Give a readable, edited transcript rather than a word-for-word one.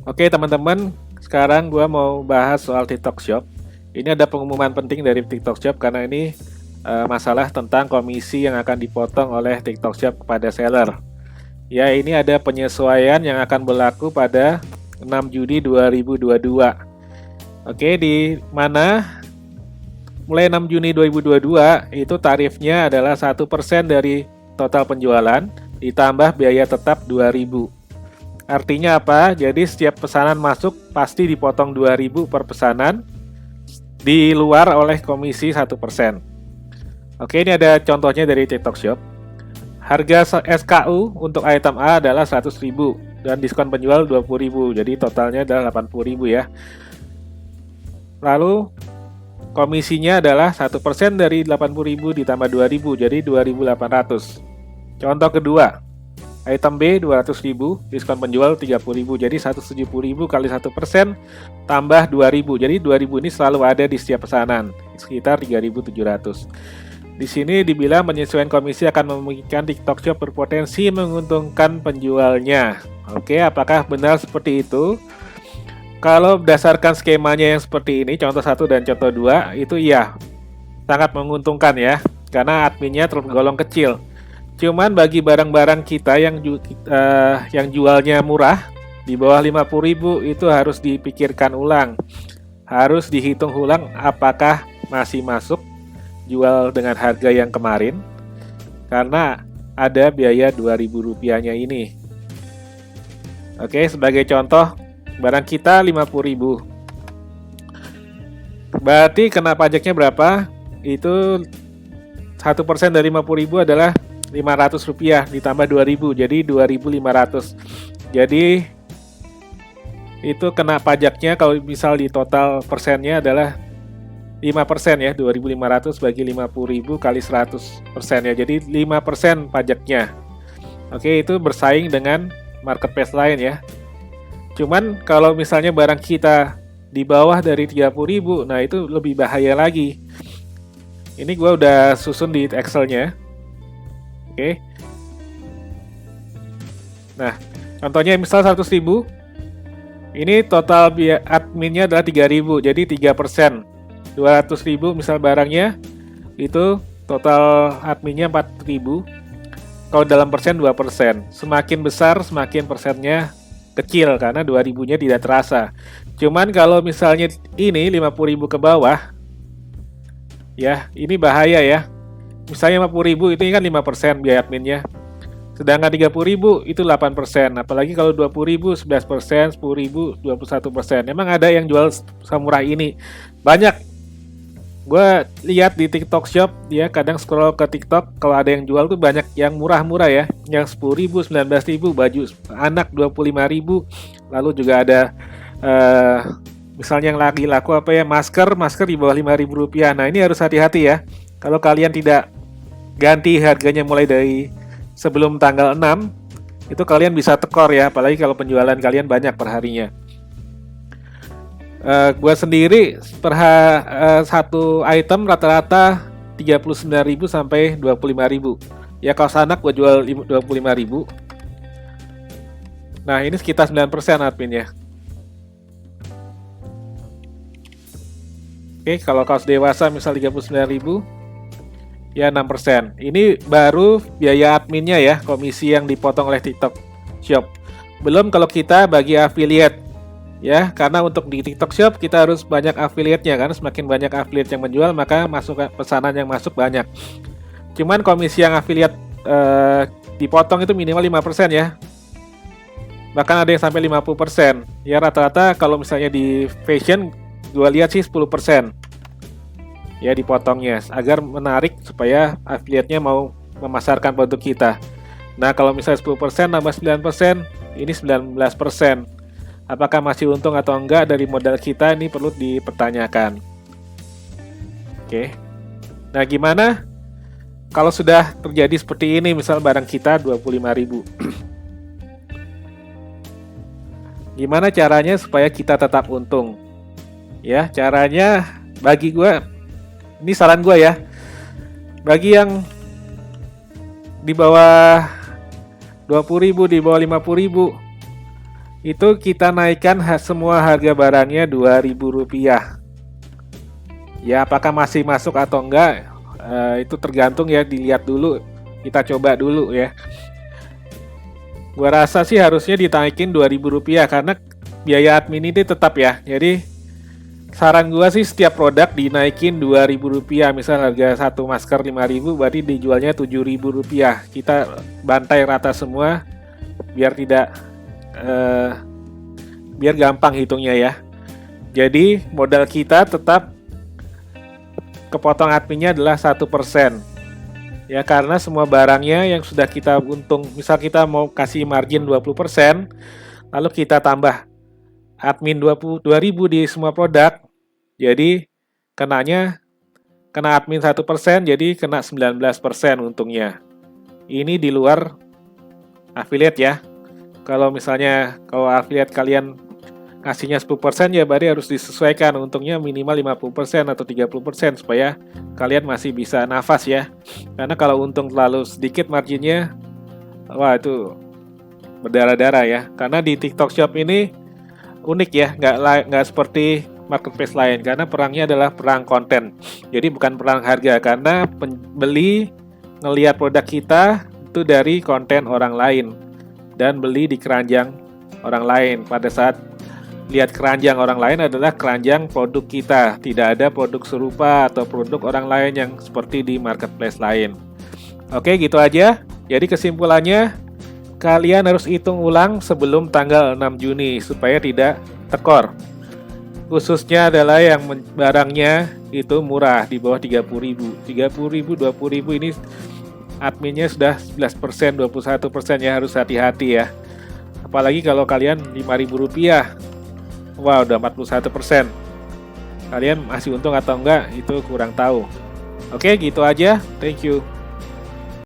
Oke teman-teman, sekarang gua mau bahas soal TikTok Shop. Ini ada pengumuman penting dari TikTok Shop karena ini masalah tentang komisi yang akan dipotong oleh TikTok Shop kepada seller. Ya, ini ada penyesuaian yang akan berlaku pada 6 Juni 2022. Oke, di mana mulai 6 Juni 2022 itu tarifnya adalah 1% dari total penjualan ditambah biaya tetap 2.000. Artinya apa? Jadi setiap pesanan masuk pasti dipotong 2.000 per pesanan di luar oleh komisi 1%. Oke, ini ada contohnya dari TikTok Shop. Harga SKU untuk item A adalah 100.000 dan diskon penjual 20.000. Jadi totalnya adalah 80.000 ya. Lalu komisinya adalah 1% dari 80.000 ditambah 2.000 jadi 2.800. Contoh kedua, item B 200.000, diskon penjual 30.000, jadi 170.000 kali 1% tambah 2.000. Jadi 2.000 ini selalu ada di setiap pesanan, sekitar 3.700. Di sini dibilang penyesuaian komisi akan memungkinkan TikTok Shop berpotensi menguntungkan penjualnya. Oke, apakah benar seperti itu? Kalau berdasarkan skemanya yang seperti ini, contoh 1 dan contoh 2, itu iya, sangat menguntungkan ya, karena adminnya tergolong kecil. Cuman bagi barang-barang kita yang jualnya murah di bawah 50.000 itu harus dipikirkan ulang. Harus dihitung ulang apakah masih masuk jual dengan harga yang kemarin karena ada biaya 2.000 rupiahnya ini. Oke, sebagai contoh barang kita 50.000. Berarti kena pajaknya berapa? Itu 1% dari 50.000 adalah 500 rupiah ditambah 2.000 jadi 2.500. Jadi itu kena pajaknya kalau misal di total persennya adalah 5% ya, 2.500 bagi 50.000 kali 100% ya. Jadi 5% pajaknya. Oke, itu bersaing dengan marketplace lain ya. Cuman kalau misalnya barang kita di bawah dari 30.000, nah itu lebih bahaya lagi. Ini gua udah susun di Excel-nya. Oke. Nah, contohnya misal 100.000. Ini total biaya adminnya adalah 3.000, jadi 3%. 200.000 misal barangnya, itu total adminnya 4.000. Kalau dalam persen 2%. Semakin besar semakin persennya kecil karena 2.000-nya tidak terasa. Cuman kalau misalnya ini 50.000 ke bawah, ya ini bahaya ya. Misalnya 50.000 itu kan 5% biaya adminnya. Sedangkan 30.000 itu 8%. Apalagi kalau 20.000 11%, 10.000 21%. Memang ada yang jual semurah ini. Banyak. Gue lihat di TikTok Shop, ya kadang scroll ke TikTok, kalau ada yang jual tuh banyak yang murah-murah ya. Yang 10.000, 19.000, baju anak 25.000. Lalu juga ada misalnya yang lagi laku apa ya, masker di bawah 5.000 rupiah. Nah ini harus hati-hati ya. Kalau kalian tidak ganti harganya mulai dari sebelum tanggal 6, itu kalian bisa tekor ya, apalagi kalau penjualan kalian banyak perharinya. Gua sendiri satu item rata-rata 39.000 sampai 25.000. Ya kaos anak gua jual 25.000. Nah ini sekitar 9% adminnya. Oke, kalau kaos dewasa misal 39.000, ya 6%. Ini baru biaya adminnya ya, komisi yang dipotong oleh TikTok Shop. Belum kalau kita bagi affiliate. Ya, karena untuk di TikTok Shop kita harus banyak affiliate-nya, karena semakin banyak affiliate yang menjual maka pesanan yang masuk banyak. Cuman komisi yang affiliate dipotong itu minimal 5% ya. Bahkan ada yang sampai 50%. Ya rata-rata kalau misalnya di fashion gua lihat sih 10%. Ya dipotongnya agar menarik supaya affiliate-nya mau memasarkan produk kita. Nah, kalau misalnya 10% nambah 9%, ini 19%. Apakah masih untung atau enggak dari modal kita, ini perlu dipertanyakan. Oke. Nah, gimana kalau sudah terjadi seperti ini, misal barang kita 25.000. Gimana caranya supaya kita tetap untung? Ya, caranya bagi gue, ini saran gue ya, bagi yang di bawah 20.000, di bawah 50.000, itu kita naikkan semua harga barangnya Rp2.000. Ya, apakah masih masuk atau enggak? Itu tergantung ya, dilihat dulu. Kita coba dulu ya. Gua rasa sih harusnya ditaikin Rp2.000 karena biaya admin ini tetap ya. Jadi saran gua sih setiap produk dinaikin Rp2.000. Misal harga satu masker 5.000, berarti dijualnya Rp7.000. Kita bantai rata semua biar tidak biar gampang hitungnya ya. Jadi modal kita tetap kepotong adminnya adalah 1%. Ya, karena semua barangnya yang sudah kita untung, misal kita mau kasih margin 20%, lalu kita tambah admin 22.000 di semua produk, jadi kena admin 1%, jadi kena 19% untungnya. Ini di luar affiliate ya. Kalau affiliate kalian kasihnya 10%, ya berarti harus disesuaikan untungnya minimal 50% atau 30% supaya kalian masih bisa nafas ya. Karena kalau untung terlalu sedikit marginnya, wah itu berdarah-darah ya. Karena di TikTok Shop ini unik ya, nggak seperti marketplace lain, karena perangnya adalah perang konten. Jadi bukan perang harga, karena pembeli ngelihat produk kita itu dari konten orang lain dan beli di keranjang orang lain. Pada saat lihat keranjang orang lain adalah keranjang produk kita, tidak ada produk serupa atau produk orang lain yang seperti di marketplace lain. Oke, gitu aja. Jadi kesimpulannya, kalian harus hitung ulang sebelum tanggal 6 Juni supaya tidak tekor. Khususnya adalah yang barangnya itu murah, di bawah 30.000. 30.000, 20.000 ini adminnya sudah 11%, 21% ya, harus hati-hati ya. Apalagi kalau kalian Rp5.000. Wow, udah 41%. Kalian masih untung atau enggak, itu kurang tahu. Oke, gitu aja. Thank you.